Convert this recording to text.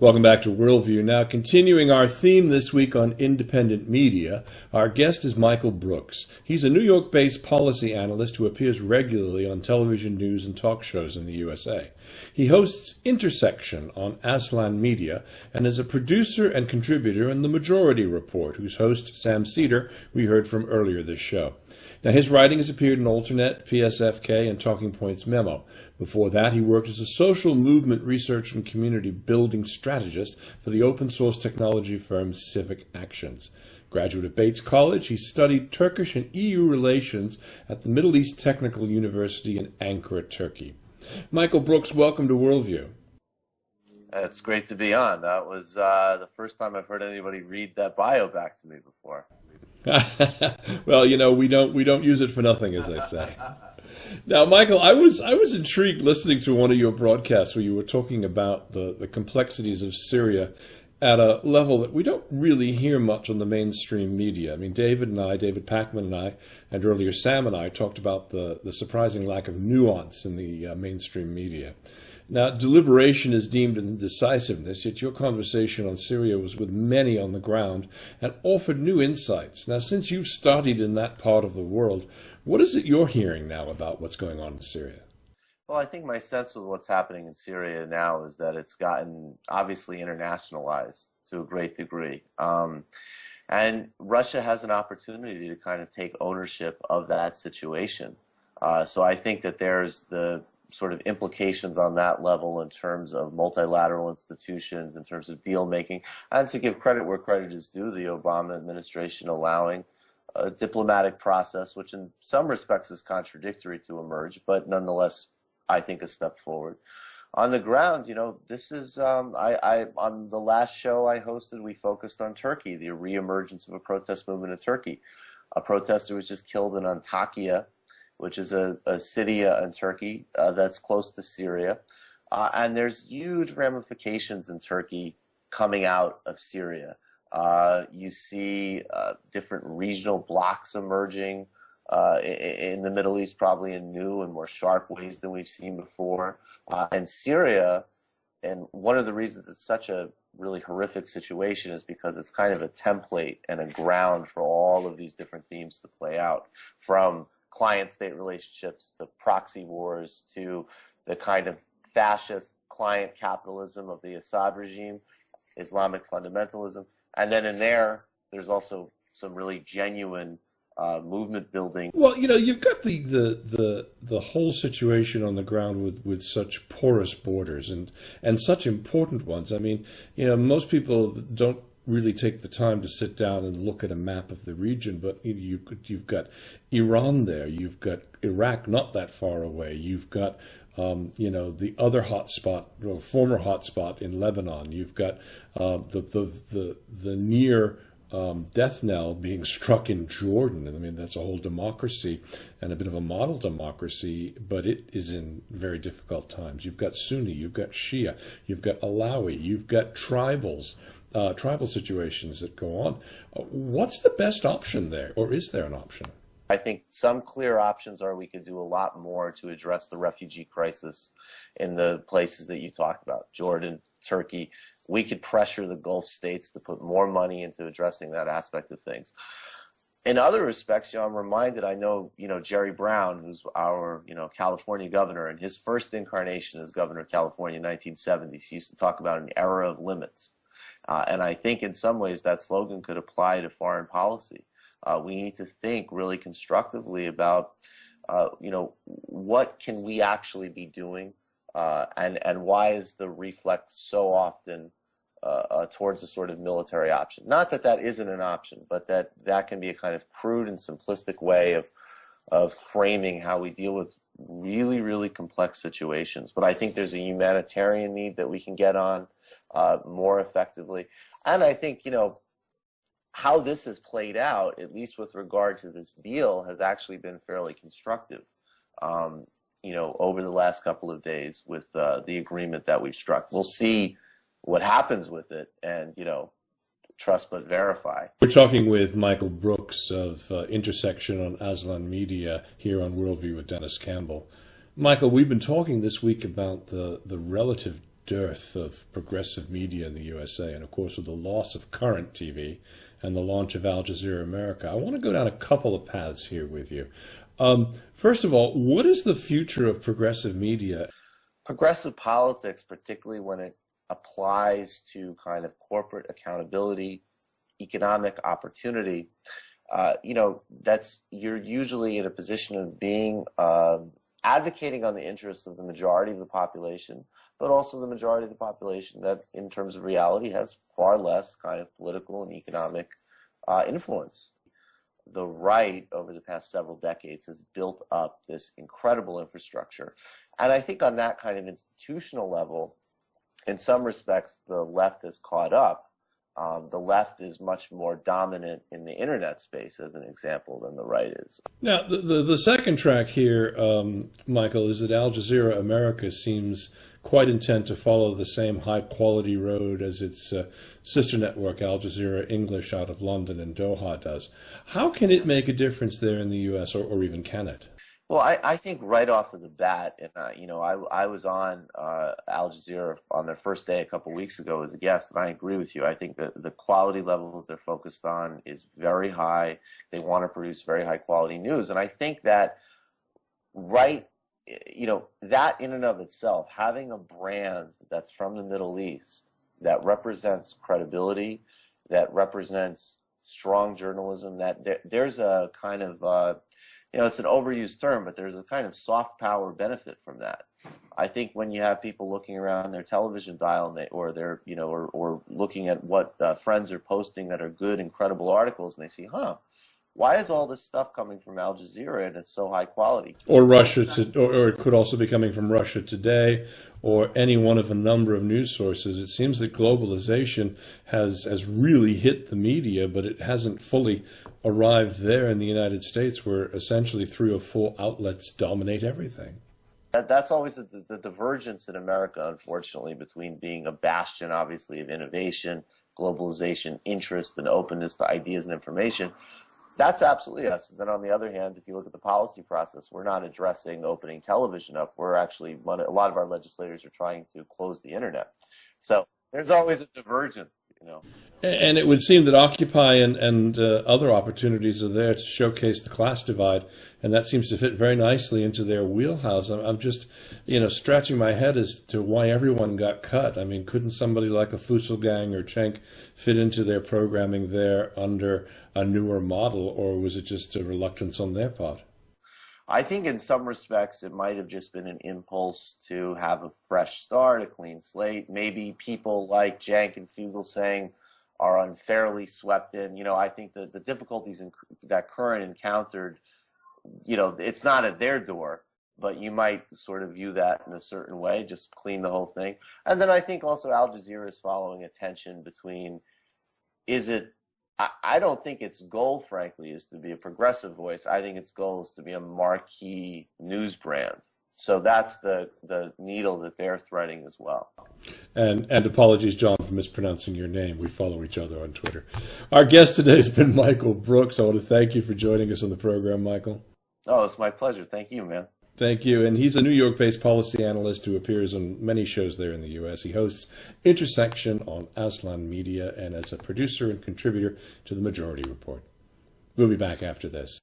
Welcome back to Worldview. Now, continuing our theme this week on independent media, our guest is Michael Brooks. He's a New York-based policy analyst who appears regularly on television news and talk shows in the USA. He hosts Intersection on Aslan Media and is a producer and contributor in The Majority Report, whose host, Sam Cedar, we heard from earlier this show. Now, his writing has appeared in Alternet, PSFK, and Talking Points Memo. Before that, he worked as a social movement research and community building strategist for the open source technology firm Civic Actions. Graduate of Bates College, he studied Turkish and EU relations at the Middle East Technical University in Ankara, Turkey. Michael Brooks, welcome to Worldview. It's great to be on. That was the first time I've heard anybody read that bio back to me before. Well, you know, we don't use it for nothing, as I say. Now, Michael, I was intrigued listening to one of your broadcasts where you were talking about the complexities of Syria at a level that we don't really hear much on the mainstream media. I mean, David Pakman and I, and earlier Sam and I talked about the surprising lack of nuance in the mainstream media. Now, deliberation is deemed indecisiveness, yet your conversation on Syria was with many on the ground and offered new insights. Now, since you've studied in that part of the world, what is it you're hearing now about what's going on in Syria? Well, I think my sense of what's happening in Syria now is that it's gotten obviously internationalized to a great degree. And Russia has an opportunity to kind of take ownership of that situation. So I think that there's the sort of implications on that level in terms of multilateral institutions, in terms of deal making, and to give credit where credit is due, the Obama administration allowing a diplomatic process, which in some respects is contradictory, to emerge, but nonetheless, I think a step forward. On the ground, you know, this is, on the last show I hosted, we focused on Turkey, the reemergence of a protest movement in Turkey. A protester was just killed in Antakya, which is a city in Turkey that's close to Syria. And there's huge ramifications in Turkey coming out of Syria. You see different regional blocs emerging in the Middle East, probably in new and more sharp ways than we've seen before. And Syria, and one of the reasons it's such a really horrific situation is because it's kind of a template and a ground for all of these different themes to play out, from client-state relationships to proxy wars to the kind of fascist client capitalism of the Assad regime, Islamic fundamentalism. And then in there's also some really genuine movement building. Well, you know, you've got the whole situation on the ground with such porous borders and such important ones. I mean, you know, most people don't really take the time to sit down and look at a map of the region, but you've got Iran there, you've got Iraq not that far away, you've got you know, the other hotspot, or former hotspot in Lebanon, you've got the near death knell being struck in Jordan. And I mean, that's a whole democracy and a bit of a model democracy, but it is in very difficult times. You've got Sunni, you've got Shia, you've got Alawi, you've got tribal situations that go on. What's the best option there, or is there an option? I think some clear options are we could do a lot more to address the refugee crisis in the places that you talked about, Jordan, Turkey. We could pressure the Gulf states to put more money into addressing that aspect of things. In other respects, you know, I'm reminded, I know, you know, Jerry Brown, who's our, you know, California governor, and his first incarnation as governor of California in the 1970s, he used to talk about an era of limits. And I think in some ways that slogan could apply to foreign policy. We need to think really constructively about, you know, what can we actually be doing, and why is the reflex so often towards a sort of military option? Not that that isn't an option, but that can be a kind of crude and simplistic way of framing how we deal with really, really complex situations. But I think there's a humanitarian need that we can get on more effectively. And I think, you know, how this has played out, at least with regard to this deal, has actually been fairly constructive, you know, over the last couple of days with the agreement that we've struck. We'll see what happens with it and, you know, trust but verify. We're talking with Michael Brooks of Intersection on Aslan Media here on Worldview with Dennis Campbell. Michael, we've been talking this week about the relative dearth of progressive media in the USA, and of course with the loss of current TV and the launch of Al Jazeera America, I want to go down a couple of paths here with you. First of all, what is the future of progressive media? Progressive politics, particularly when it applies to kind of corporate accountability, economic opportunity, you're usually in a position of being advocating on the interests of the majority of the population, but also the majority of the population that, in terms of reality, has far less kind of political and economic influence. The right, over the past several decades, has built up this incredible infrastructure. And I think on that kind of institutional level, in some respects, the left has caught up. The left is much more dominant in the internet space, as an example, than the right is. Now, the second track here, Michael, is that Al Jazeera America seems quite intent to follow the same high-quality road as its sister network, Al Jazeera English, out of London and Doha does. How can it make a difference there in the U.S., or even can it? Well, I think right off of the bat, and I was on Al Jazeera on their first day a couple weeks ago as a guest, and I agree with you. I think that the quality level that they're focused on is very high. They want to produce very high quality news, and I think that that in and of itself, having a brand that's from the Middle East that represents credibility, that represents strong journalism, that there's a kind of it's an overused term, but there's a kind of soft power benefit from that. I think when you have people looking around their television dial, or looking at what friends are posting that are good, incredible articles, and they see, why is all this stuff coming from Al Jazeera and it's so high quality? Or Russia, or it could also be coming from Russia Today, or any one of a number of news sources. It seems that globalization has really hit the media, but it hasn't fully arrived there in the United States, where essentially 3 or 4 outlets dominate everything. That's always the divergence in America, unfortunately, between being a bastion, obviously, of innovation, globalization, interest, and openness to ideas and information. That's absolutely us. And then on the other hand, if you look at the policy process, we're not addressing opening television up. We're actually, a lot of our legislators are trying to close the internet. So there's always a divergence, And it would seem that Occupy and other opportunities are there to showcase the class divide, and that seems to fit very nicely into their wheelhouse. I'm just, scratching my head as to why everyone got cut. I mean, couldn't somebody like a Fusselgang or Cenk fit into their programming there under a newer model, or was it just a reluctance on their part? I think in some respects it might have just been an impulse to have a fresh start, a clean slate. Maybe people like Cenk and Fugelsang are unfairly swept in. I think that the difficulties that Curran encountered, it's not at their door, but you might sort of view that in a certain way, just clean the whole thing. And then I think also Al Jazeera is following a tension between, I don't think its goal, frankly, is to be a progressive voice. I think its goal is to be a marquee news brand. So that's the needle that they're threading as well. And apologies, John, for mispronouncing your name. We follow each other on Twitter. Our guest today has been Michael Brooks. I want to thank you for joining us on the program, Michael. Oh, it's my pleasure. Thank you, man. Thank you. And he's a New York-based policy analyst who appears on many shows there in the U.S. He hosts Intersection on Aslan Media and as a producer and contributor to The Majority Report. We'll be back after this.